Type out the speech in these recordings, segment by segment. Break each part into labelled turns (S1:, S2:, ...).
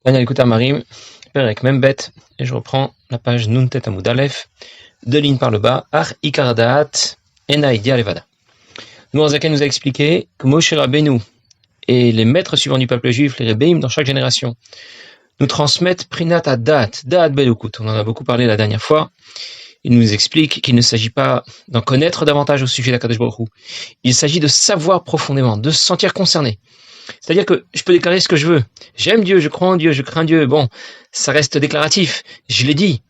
S1: Daniel écoute Marim, Perek Membet, et je reprends la page Nuntet Amud Aleph, deux lignes par le bas, Ar Ikaradaat, Ena Idia Levada. Zaken nous a expliqué que Moshe Rabbeinu et les maîtres suivants du peuple juif, les Rebbeim, dans chaque génération, nous transmettent Prinat Adat, Da'at Belukut. On en a beaucoup parlé la dernière fois. Il nous explique qu'il ne s'agit pas d'en connaître davantage au sujet d'Akadosh Baruch Hu. Il s'agit de savoir profondément, de se sentir concerné. C'est-à-dire que je peux déclarer ce que je veux. J'aime Dieu, je crois en Dieu, je crains Dieu. Bon, ça reste déclaratif, je l'ai dit.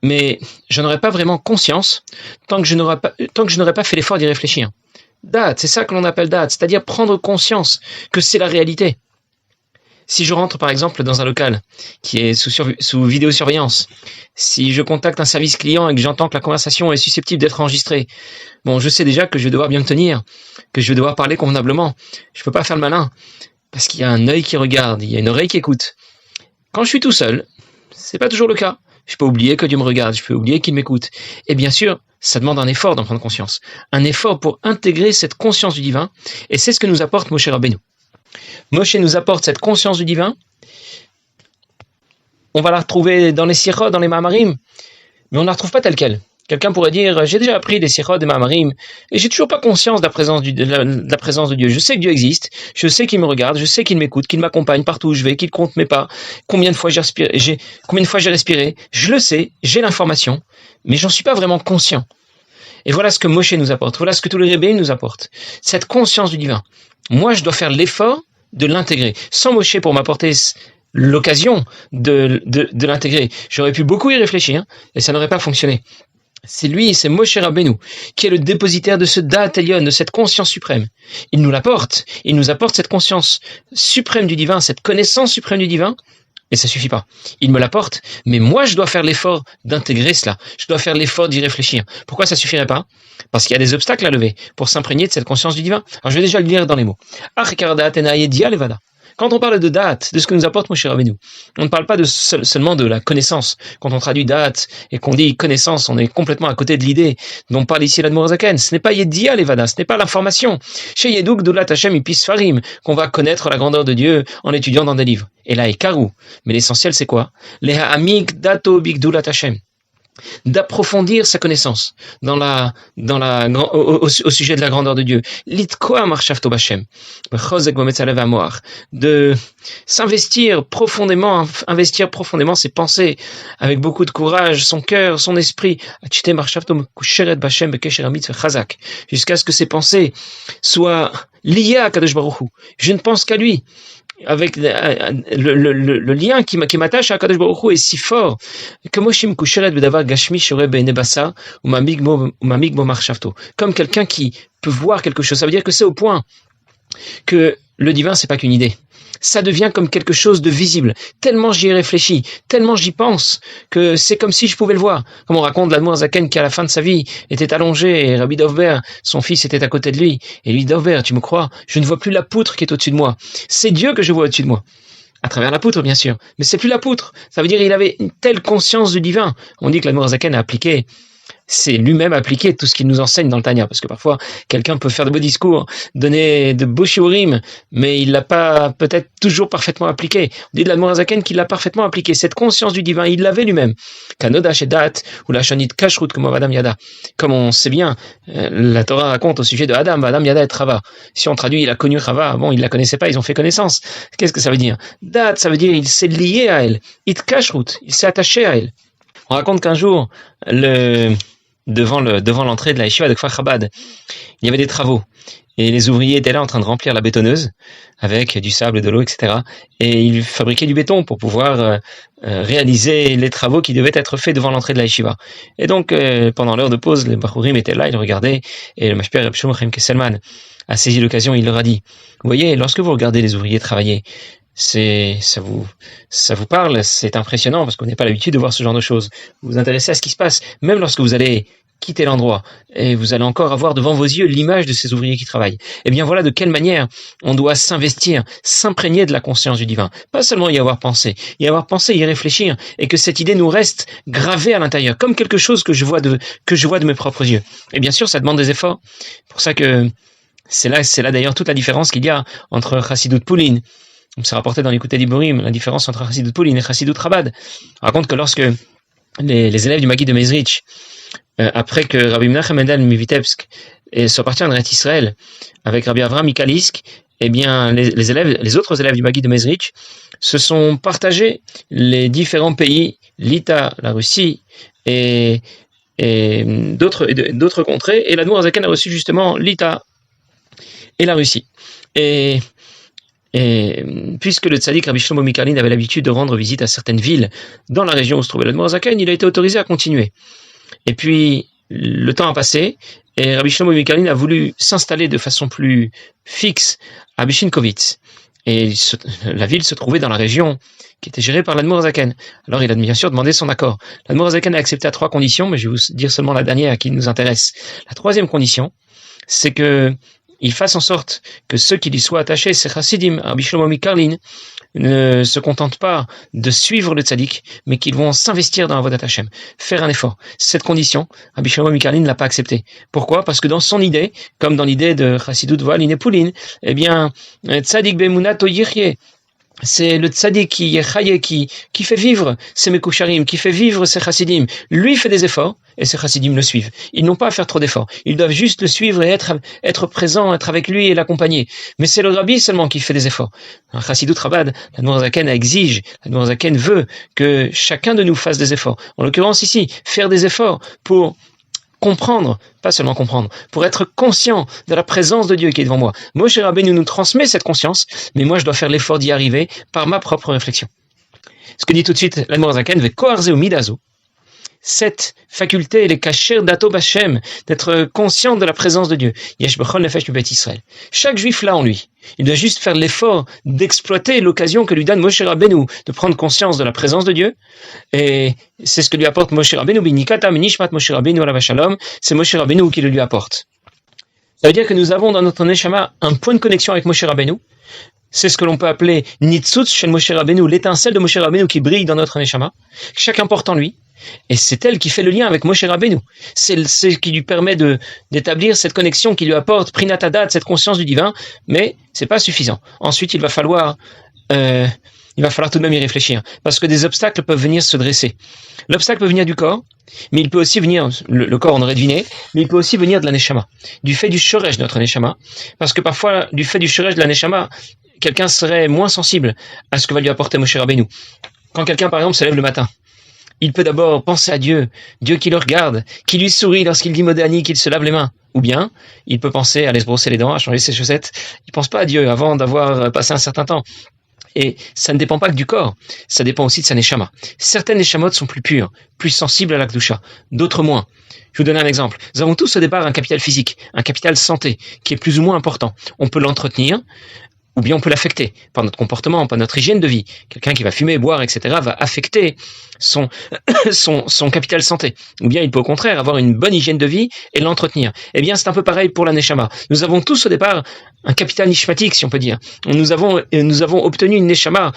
S1: Mais je n'aurai pas vraiment conscience tant que je n'aurai pas fait l'effort d'y réfléchir. Da'at, c'est ça que l'on appelle da'at, c'est-à-dire prendre conscience que c'est la réalité. Si je rentre par exemple dans un local qui est sous vidéosurveillance, si je contacte un service client et que j'entends que la conversation est susceptible d'être enregistrée, bon, je sais déjà que je vais devoir bien me tenir, que je vais devoir parler convenablement. Je peux pas faire le malin, parce qu'il y a un œil qui regarde, il y a une oreille qui écoute. Quand je suis tout seul, c'est pas toujours le cas. Je peux oublier que Dieu me regarde, je peux oublier qu'il m'écoute. Et bien sûr, ça demande un effort d'en prendre conscience. Un effort pour intégrer cette conscience du divin, et c'est ce que nous apporte Moshe Rabbeinu. Moshe nous apporte cette conscience du divin. On va la retrouver dans les sirots, dans les ma'amarim, mais on ne la retrouve pas telle quelle. Quelqu'un pourrait dire, j'ai déjà appris des sirots, des ma'amarim, et j'ai toujours pas conscience de la présence de Dieu. Je sais que Dieu existe, je sais qu'il me regarde, je sais qu'il m'écoute, qu'il m'accompagne partout où je vais, qu'il compte mes pas, combien de fois j'ai respiré, je le sais, j'ai l'information, mais j'en suis pas vraiment conscient. Et voilà ce que Moshe nous apporte, voilà ce que tous les Rebbeim nous apportent, cette conscience du divin. Moi, je dois faire l'effort de l'intégrer. Sans Moshe pour m'apporter l'occasion de l'intégrer, j'aurais pu beaucoup y réfléchir et ça n'aurait pas fonctionné. C'est lui, c'est Moshe Rabbeinu, qui est le dépositaire de ce Da'at Elyon, de cette conscience suprême. Il nous l'apporte, il nous apporte cette conscience suprême du divin, cette connaissance suprême du divin, et ça suffit pas. Il me l'apporte, mais moi je dois faire l'effort d'intégrer cela. Je dois faire l'effort d'y réfléchir. Pourquoi ça suffirait pas? Parce qu'il y a des obstacles à lever pour s'imprégner de cette conscience du divin. Alors je vais déjà le lire dans les mots. Quand on parle de da'at, de ce que nous apporte Moshe Rabbeinu, on ne parle pas seulement de la connaissance. Quand on traduit da'at et qu'on dit connaissance, on est complètement à côté de l'idée dont parle ici l'Admor Zaken. Ce n'est pas Yedia Levada, ce n'est pas l'information. Chez Yeduk Dulat Hashem Ipis Farim, qu'on va connaître la grandeur de Dieu en étudiant dans des livres. Et là, Ekaru. Mais l'essentiel, c'est quoi? Leha Amik Dato Big Dulat Hashem. D'approfondir sa connaissance au sujet de la grandeur de Dieu. De s'investir profondément, investir profondément ses pensées avec beaucoup de courage, son cœur, son esprit, jusqu'à ce que ses pensées soient liées à Kadosh Baruch Hu. Je ne pense qu'à lui. Avec le lien qui m'attache à Kadosh Baruch Hu est si fort que comme quelqu'un qui peut voir quelque chose. Ça veut dire que c'est au point que le divin, c'est pas qu'une idée. Ça devient comme quelque chose de visible. Tellement j'y ai réfléchi, tellement j'y pense, que c'est comme si je pouvais le voir. Comme on raconte l'Admor Zaken qui, à la fin de sa vie, était allongé, et Rabbi Dovber, son fils, était à côté de lui. Et lui, Dovber, tu me crois, je ne vois plus la poutre qui est au-dessus de moi. C'est Dieu que je vois au-dessus de moi. À travers la poutre, bien sûr. Mais c'est plus la poutre. Ça veut dire qu'il avait une telle conscience du divin. On dit que l'Admor Zaken a appliqué, c'est lui-même appliqué tout ce qu'il nous enseigne dans le Tanya, parce que parfois quelqu'un peut faire de beaux discours, donner de beaux shiurim, mais il l'a pas peut-être toujours parfaitement appliqué. On dit de l'Admor Zaken qu'il l'a parfaitement appliqué. Cette conscience du divin, il l'avait lui-même. Kanoda shedat ou la shonit kashrut comme Adam Yada. Comme on sait bien, la Torah raconte au sujet de Adam Yada et Rava. Si on traduit, il a connu Rava, bon, il la connaissait pas, ils ont fait connaissance. Qu'est-ce que ça veut dire? Dat, ça veut dire il s'est lié à elle. It kashrut, il s'est attaché à elle. On raconte qu'un jour, devant l'entrée de la yeshiva de Kfar Chabad, il y avait des travaux. Et les ouvriers étaient là en train de remplir la bétonneuse avec du sable, de l'eau, etc. Et ils fabriquaient du béton pour pouvoir réaliser les travaux qui devaient être faits devant l'entrée de la yeshiva. Et donc, pendant l'heure de pause, les Bachurim étaient là, ils regardaient, et le Mashper Reb Shlomo Chaim Kesselman a saisi l'occasion, il leur a dit, vous voyez, lorsque vous regardez les ouvriers travailler, ça vous parle, c'est impressionnant parce qu'on n'est pas l'habitude de voir ce genre de choses. Vous vous intéressez à ce qui se passe, même lorsque vous allez quitter l'endroit et vous allez encore avoir devant vos yeux l'image de ces ouvriers qui travaillent. Eh bien voilà de quelle manière on doit s'investir, s'imprégner de la conscience du divin. Pas seulement y avoir pensé, y réfléchir et que cette idée nous reste gravée à l'intérieur comme quelque chose que je vois de mes propres yeux. Et bien sûr, ça demande des efforts. C'est pour ça que c'est là d'ailleurs toute la différence qu'il y a entre Chassidut Poulin C'est rapporté dans l'Écoute d'Iborim, la différence entre Chassidut Poulin et Chassidut Chabad. On raconte que lorsque les élèves du Maguid de Mezrich, après que Rabbi Menachem Mendel Mivitebsk soit parti en Eretz Israël avec Rabbi Avraham Mikalisk, eh bien, les autres élèves du Maguid de Mezrich se sont partagés les différents pays, l'Ita, la Russie et d'autres contrées, et l'Admour Azaken a reçu justement l'Ita et la Russie. Et puisque le tzaddik Rabbi Shlomo Mikalin avait l'habitude de rendre visite à certaines villes dans la région où se trouvait l'Admour Azaken, il a été autorisé à continuer. Et puis, le temps a passé, et Rabbi Shlomo Mikalin a voulu s'installer de façon plus fixe à Bishinkovitz. Et la ville se trouvait dans la région qui était gérée par l'Admour Azaken. Alors il a bien sûr demandé son accord. L'Admour Azaken a accepté à 3 conditions, mais je vais vous dire seulement la dernière qui nous intéresse. La 3e condition, c'est que il fasse en sorte que ceux qui lui soient attachés, ces chassidim, Rabbi Shlomo Mikalin, ne se contentent pas de suivre le tzaddik, mais qu'ils vont s'investir dans la voie d'Hashem, faire un effort. Cette condition, Rabbi Shlomo Mikalin ne l'a pas acceptée. Pourquoi? Parce que dans son idée, comme dans l'idée de Chassidut Voalin et Poulin, eh bien, tzaddik bemunato yichye, c'est le tzaddik qui fait vivre ses mekoucharim, qui fait vivre ses chassidim. Lui fait des efforts, et ses chassidim le suivent. Ils n'ont pas à faire trop d'efforts. Ils doivent juste le suivre et être présents, être avec lui et l'accompagner. Mais c'est le rabbi seulement qui fait des efforts. Un chassidut Chabad, l'Admour Azaken exige, l'Admour Azaken veut que chacun de nous fasse des efforts. En l'occurrence ici, faire des efforts pour comprendre, pas seulement comprendre, pour être conscient de la présence de Dieu qui est devant moi. Moshe Rabbeinu nous transmet cette conscience, mais moi je dois faire l'effort d'y arriver par ma propre réflexion. Ce que dit tout de suite l'Admour Azaken, ve'koarze umidazo. Cette faculté, les kasher dato b'Hashem, d'être conscient de la présence de Dieu. Yesh bechol nefesh b'Beit Israël. Chaque juif l'a en lui. Il doit juste faire l'effort d'exploiter l'occasion que lui donne Moshe Rabbeinu, de prendre conscience de la présence de Dieu. Et c'est ce que lui apporte Moshe Rabbeinu, binikata minishmat Moshe Rabbeinu alav shalom. C'est Moshe Rabbeinu qui le lui apporte. Ça veut dire que nous avons dans notre neshama un point de connexion avec Moshe Rabbeinu. C'est ce que l'on peut appeler nitzutz chez Moshe Rabbeinu, l'étincelle de Moshe Rabbeinu qui brille dans notre neshama. Chacun porte en lui. Et c'est elle qui fait le lien avec Moshe Rabbeinu. C'est ce qui lui permet d'établir cette connexion qui lui apporte Prinatadat, cette conscience du divin, mais c'est pas suffisant. Ensuite, il va falloir tout de même y réfléchir, parce que des obstacles peuvent venir se dresser. L'obstacle peut venir du corps, mais il peut aussi venir, le corps on aurait deviné, mais il peut aussi venir de la neshama, du fait du shoresh de notre neshama, parce que parfois, du fait du shoresh de la neshama, quelqu'un serait moins sensible à ce que va lui apporter Moshe Rabbeinu. Quand quelqu'un, par exemple, se lève le matin, il peut d'abord penser à Dieu qui le regarde, qui lui sourit lorsqu'il dit Modéani, qu'il se lave les mains. Ou bien, il peut penser à aller se brosser les dents, à changer ses chaussettes. Il pense pas à Dieu avant d'avoir passé un certain temps. Et ça ne dépend pas que du corps, ça dépend aussi de sa neshama. Certaines neshamot sont plus pures, plus sensibles à la kedusha, d'autres moins. Je vais vous donner un exemple. Nous avons tous au départ un capital physique, un capital santé, qui est plus ou moins important. On peut l'entretenir, ou bien on peut l'affecter par notre comportement, par notre hygiène de vie. Quelqu'un qui va fumer, boire, etc. va affecter son capital santé. Ou bien il peut au contraire avoir une bonne hygiène de vie et l'entretenir. Eh bien c'est un peu pareil pour la neshama. Nous avons tous au départ un capital nishmatique, si on peut dire. Nous avons obtenu une neshama.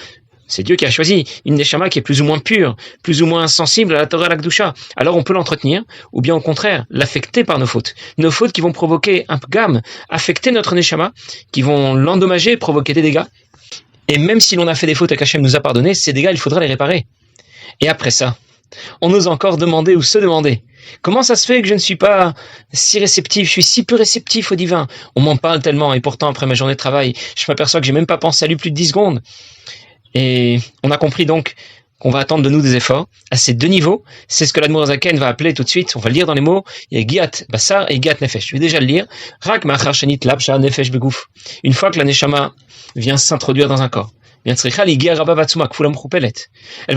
S1: C'est Dieu qui a choisi une neshama qui est plus ou moins pure, plus ou moins sensible à la Torah, à la Kedusha. Alors on peut l'entretenir, ou bien au contraire, l'affecter par nos fautes. Nos fautes qui vont provoquer un pgam, affecter notre neshama, qui vont l'endommager, provoquer des dégâts. Et même si l'on a fait des fautes et qu'Hachem nous a pardonné, ces dégâts, il faudra les réparer. Et après ça, on ose encore demander ou se demander, comment ça se fait que je ne suis pas si réceptif, je suis si peu réceptif au divin? On m'en parle tellement, et pourtant après ma journée de travail, je m'aperçois que j'ai même pas pensé à lui plus de 10 secondes. Et on a compris donc qu'on va attendre de nous des efforts à ces 2 niveaux. C'est ce que l'Admour Azaken va appeler tout de suite, on va le lire dans les mots, il y a Giat Bassar et Giat Nefesh. Je vais déjà le lire. Rak Machar Shenit Labsha Nefesh Begouf. Une fois que la Neshama vient s'introduire dans un corps, elle va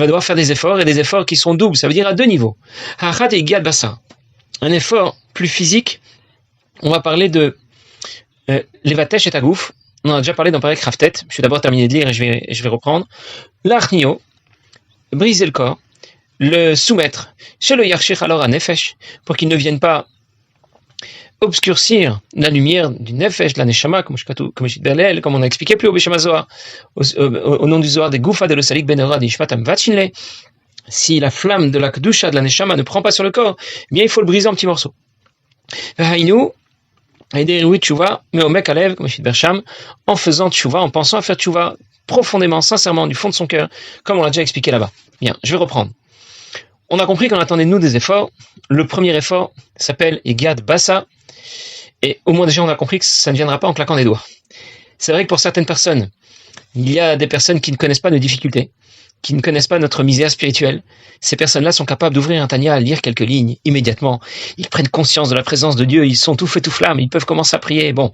S1: devoir faire des efforts, et des efforts qui sont doubles, ça veut dire à 2 niveaux. Hachat et Giat Bassar. Un effort plus physique, on va parler de Levatesh et Agouf. On en a déjà parlé dans Parek Raftet. Je vais d'abord terminer de lire et je vais reprendre. L'Arnio, briser le corps, le soumettre chez le Yarshich alors à Nefesh, pour qu'il ne vienne pas obscurcir la lumière du Nefesh, de la Neshama, comme on a expliqué plus haut Beshama Zohar, au nom du Zohar des Goufa de l'Osalik Benora d'Ishmatam Vachinle. Si la flamme de la Kedusha de la Neshama ne prend pas sur le corps, eh bien il faut le briser en petits morceaux. En faisant tchouva, en pensant à faire tchouva profondément, sincèrement, du fond de son cœur, comme on l'a déjà expliqué là-bas. Bien, je vais reprendre. On a compris qu'on attendait de nous des efforts. Le premier effort s'appelle Yad Bassa. Et au moins déjà, on a compris que ça ne viendra pas en claquant des doigts. C'est vrai que pour certaines personnes, il y a des personnes qui ne connaissent pas nos difficultés, qui ne connaissent pas notre misère spirituelle. Ces personnes-là sont capables d'ouvrir un Tanya, lire quelques lignes immédiatement. Ils prennent conscience de la présence de Dieu, ils sont tout feu tout flamme, ils peuvent commencer à prier. Bon,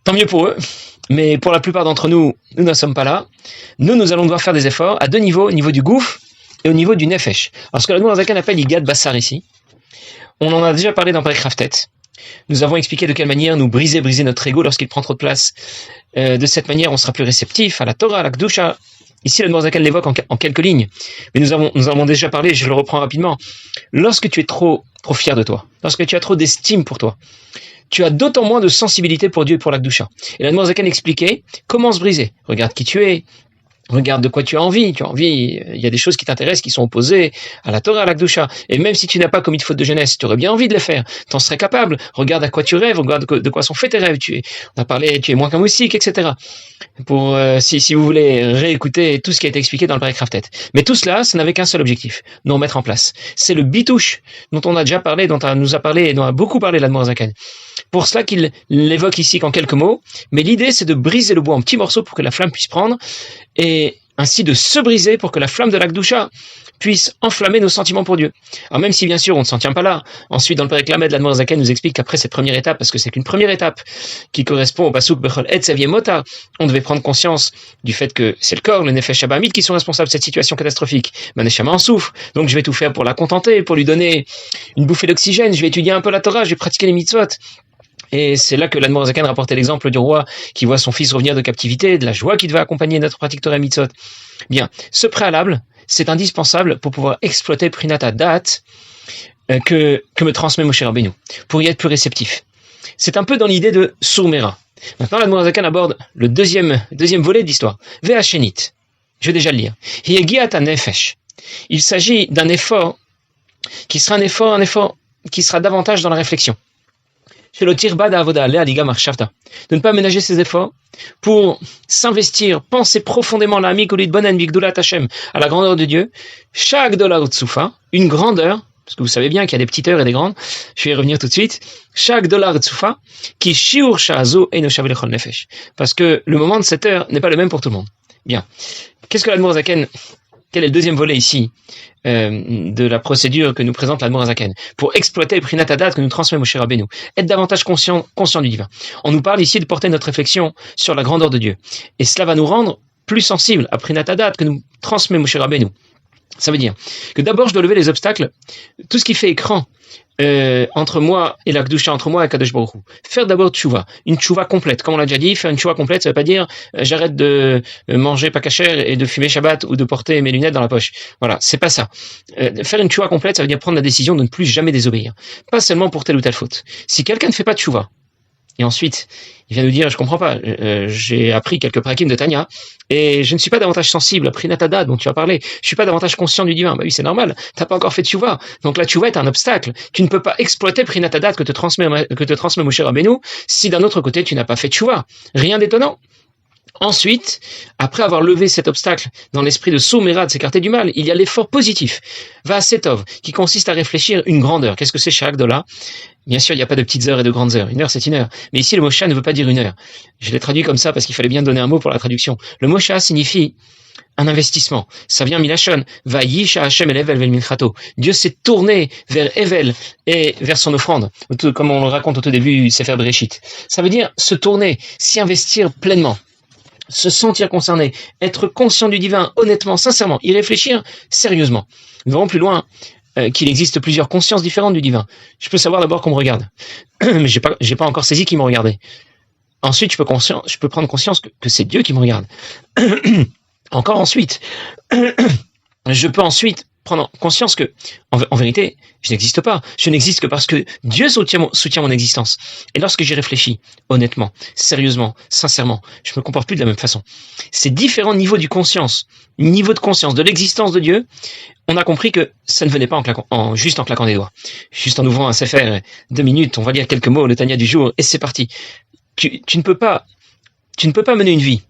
S1: tant mieux pour eux. Mais pour la plupart d'entre nous, nous ne sommes pas là. Nous allons devoir faire des efforts à deux niveaux, au niveau du gouffre et au niveau du nefesh. Alors ce que la Nourazakan appelle Igad Bassar ici, on en a déjà parlé dans Perek Raftet. Nous avons expliqué de quelle manière nous briser notre ego lorsqu'il prend trop de place. De cette manière, on sera plus réceptif à la Torah, à la Kedusha. Ici, la Nourazakan l'évoque en quelques lignes. Mais nous avons déjà parlé, je le reprends rapidement. Lorsque tu es trop fier de toi, lorsque tu as trop d'estime pour toi, tu as d'autant moins de sensibilité pour Dieu et pour la Kedusha. Et la Nourazakan expliquait comment se briser. Regarde qui tu es. Regarde de quoi tu as envie. Il y a des choses qui t'intéressent, qui sont opposées à la Torah, à la Kedusha. Et même si tu n'as pas commis de faute de jeunesse, tu aurais bien envie de les faire. Tu en serais capable. Regarde à quoi tu rêves, regarde de quoi sont faits tes rêves. On a parlé, tu es moins qu'un moustique, etc. Pour si vous voulez réécouter tout ce qui a été expliqué dans le Perek Raftet. Mais tout cela, ça n'avait qu'un seul objectif, nous remettre en place. C'est le bitouche dont on a déjà parlé, dont on nous a parlé et dont a beaucoup parlé l'Admorazakan. Pour cela qu'il l'évoque ici qu'en quelques mots. Mais l'idée, c'est de briser le bois en petits morceaux pour que la flamme puisse prendre et ainsi de se briser pour que la flamme de la Kedusha puisse enflammer nos sentiments pour Dieu. Alors même si bien sûr on ne s'en tient pas là, ensuite dans le Perek Lamed, l'Admorazaken nous explique qu'après cette première étape, parce que c'est qu'une première étape qui correspond au Pasuk Bechol Et Savie Mota, on devait prendre conscience du fait que c'est le corps, le Nefesh Abamit qui sont responsables de cette situation catastrophique. Ma Neshama en souffre, donc je vais tout faire pour la contenter, pour lui donner une bouffée d'oxygène, je vais étudier un peu la Torah, je vais pratiquer les mitzvot. Et c'est là que l'Admorazakan rapportait l'exemple du roi qui voit son fils revenir de captivité, de la joie qui devait accompagner notre pratique Torah mitzvot. Bien, ce préalable, c'est indispensable pour pouvoir exploiter Prinata Dat que me transmet Moshe Rabbeinu, pour y être plus réceptif. C'est un peu dans l'idée de Sourmera. Maintenant, l'Admorazakan aborde le deuxième volet de l'histoire. Ve'ashenit. Je vais déjà le lire. Yegiat nefesh. Il s'agit d'un effort qui sera un effort qui sera davantage dans la réflexion. De ne pas ménager ses efforts pour s'investir, penser profondément à la la grandeur de Dieu. Chaque dollar tsufa, une grandeur, parce que vous savez bien qu'il y a des petites heures et des grandes, je vais y revenir tout de suite. Chaque dollar tsufa, qui shiur shazo et no nefesh. Parce que le moment de cette heure n'est pas le même pour tout le monde. Bien. Qu'est-ce que l'Admorazaken, quel est le deuxième volet ici de la procédure que nous présente l'Admorazaken pour exploiter le Prinat Hadat que nous transmet Moshe Rabbeinu, être davantage conscient du divin. On nous parle ici de porter notre réflexion sur la grandeur de Dieu. Et cela va nous rendre plus sensibles à Prinat Hadat que nous transmet Moshe Rabbeinu. Ça veut dire que d'abord je dois lever les obstacles, tout ce qui fait écran entre moi et la Kedusha, entre moi et Kadosh Baruch Hu. Faire d'abord tchouva, une tchouva complète. Comme on l'a déjà dit, faire une tchouva complète, ça veut pas dire j'arrête de manger pas kasher et de fumer Shabbat ou de porter mes lunettes dans la poche. Voilà, c'est pas ça. Faire une tchouva complète, ça veut dire prendre la décision de ne plus jamais désobéir. Pas seulement pour telle ou telle faute. Si quelqu'un ne fait pas de tchouva, et ensuite, il vient nous dire, je comprends pas, j'ai appris quelques prakim de Tanya, et je ne suis pas davantage sensible à Prinat Hadat dont tu as parlé, je suis pas davantage conscient du divin. Bah oui, c'est normal, t'as pas encore fait tchouva. Donc la tchouva est un obstacle. Tu ne peux pas exploiter Prinat Hadat que te transmet Moshe Rabbeinu si d'un autre côté tu n'as pas fait tchouva. Rien d'étonnant. Ensuite, après avoir levé cet obstacle dans l'esprit de Soumera, de s'écarter du mal, il y a l'effort positif, Va'asetov, qui consiste à réfléchir une grandeur. Qu'est-ce que c'est chaque dollar? Bien sûr, il n'y a pas de petites heures et de grandes heures. Une heure, c'est une heure. Mais ici, le Mosha ne veut pas dire une heure. Je l'ai traduit comme ça parce qu'il fallait bien donner un mot pour la traduction. Le Mosha signifie un investissement. Ça vient Milachon. Va'yisha Hashem el Evel vel minchato. Dieu s'est tourné vers Evel et vers son offrande. Comme on le raconte au tout début, Sefer Bereshit. Ça veut dire se tourner, s'y investir pleinement. Se sentir concerné, être conscient du divin, honnêtement, sincèrement, y réfléchir sérieusement. Nous verrons plus loin qu'il existe plusieurs consciences différentes du divin. Je peux savoir d'abord qu'on me regarde, mais j'ai pas encore saisi qui me regardait. Ensuite, je peux prendre conscience que c'est Dieu qui me regarde. Encore ensuite, je peux ensuite prendre conscience que, en vérité, je n'existe pas. Je n'existe que parce que Dieu soutient mon existence. Et lorsque j'y réfléchis, honnêtement, sérieusement, sincèrement, je me comporte plus de la même façon. Ces différents niveaux de conscience de l'existence de Dieu, on a compris que ça ne venait pas juste en claquant des doigts. Juste en ouvrant un sefer, 2 minutes, on va lire quelques mots, le Tanya du jour, et c'est parti. Tu ne peux pas mener une vie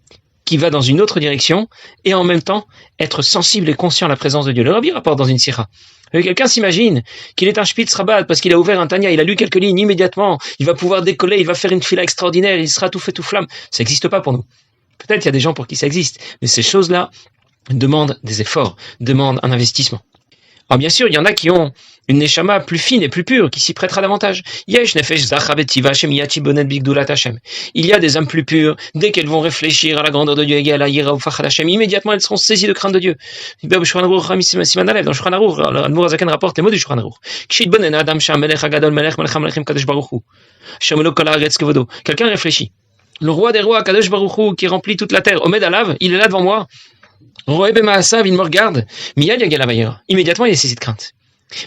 S1: qui va dans une autre direction et en même temps être sensible et conscient à la présence de Dieu. Le Rabbi rapporte dans une sira. Quelqu'un s'imagine qu'il est un Spitz Rabbad parce qu'il a ouvert un Tanya, il a lu quelques lignes immédiatement, il va pouvoir décoller, il va faire une fila extraordinaire, il sera tout fait tout flamme. Ça n'existe pas pour nous. Peut-être il y a des gens pour qui ça existe, mais ces choses-là demandent des efforts, demandent un investissement. Alors bien sûr, il y en a qui ont une neshama plus fine et plus pure, qui s'y prêtera davantage. Il y a des âmes plus pures, dès qu'elles vont réfléchir à la grandeur de Dieu et à la yira ou fachad Hashem, immédiatement elles seront saisies de crainte de Dieu. Dans Shulchan Aruch, l'Admor Hazaken rapporte les mots du Shulchan Aruch. Quelqu'un réfléchit. Le roi des rois, Kadosh Baruch Hu, qui remplit toute la terre, Omed Alav, il est là devant moi. Roébé Maasav, il me regarde, Miyad Yagalavayra. Immédiatement, il est saisi de crainte.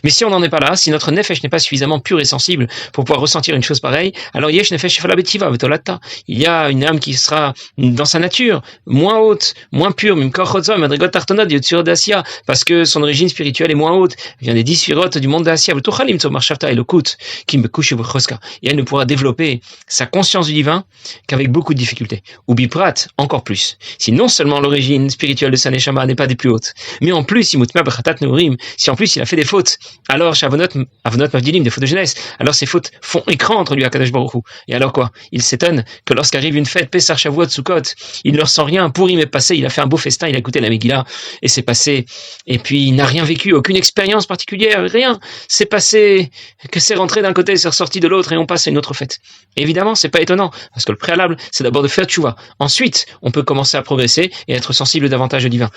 S1: Mais si on n'en est pas là, si notre nefesh n'est pas suffisamment pur et sensible pour pouvoir ressentir une chose pareille, alors yesh nefesh falabetiva vetolata. Il y a une âme qui sera dans sa nature moins haute, moins pure, même korchotzom, madrigot tartonot, yotsur d'Asia, parce que son origine spirituelle est moins haute. Elle vient des 10 firotes du monde d'Asia, vetochalim tzom marshafta et le kout, qui me couche vchoska. Et elle ne pourra développer sa conscience du divin qu'avec beaucoup de difficultés. Ou biprat, encore plus. Si non seulement l'origine spirituelle de sa neshama n'est pas des plus hautes, mais en plus, si en plus il a fait des fautes, alors Avonot Mavdilim, des fautes de jeunesse, alors ces fautes font écran entre lui et Kadosh Baruch Hu. Et alors quoi? Il s'étonne que lorsqu'arrive une fête, Pessah, Shavuot, Sukkot, il ne leur sent rien, Purim est passé, il a fait un beau festin, il a écouté la Megillah, et c'est passé, et puis il n'a rien vécu, aucune expérience particulière, rien, c'est passé, que c'est rentré d'un côté, c'est ressorti de l'autre, et on passe à une autre fête. Et évidemment, c'est pas étonnant, parce que le préalable, c'est d'abord de faire tchouva. Ensuite, on peut commencer à progresser et être sensible davantage au divin.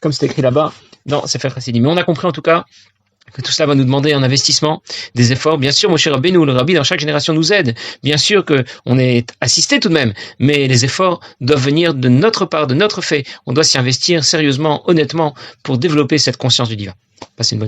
S1: Comme c'est écrit là-bas, dans Sefer Chassidim. Mais on a compris en tout cas que tout cela va nous demander un investissement, des efforts. Bien sûr, Moshe Rabbeinu, le Rabbi dans chaque génération nous aide. Bien sûr qu'on est assisté tout de même, mais les efforts doivent venir de notre part, de notre fait. On doit s'y investir sérieusement, honnêtement, pour développer cette conscience du divin. Passez une bonne journée.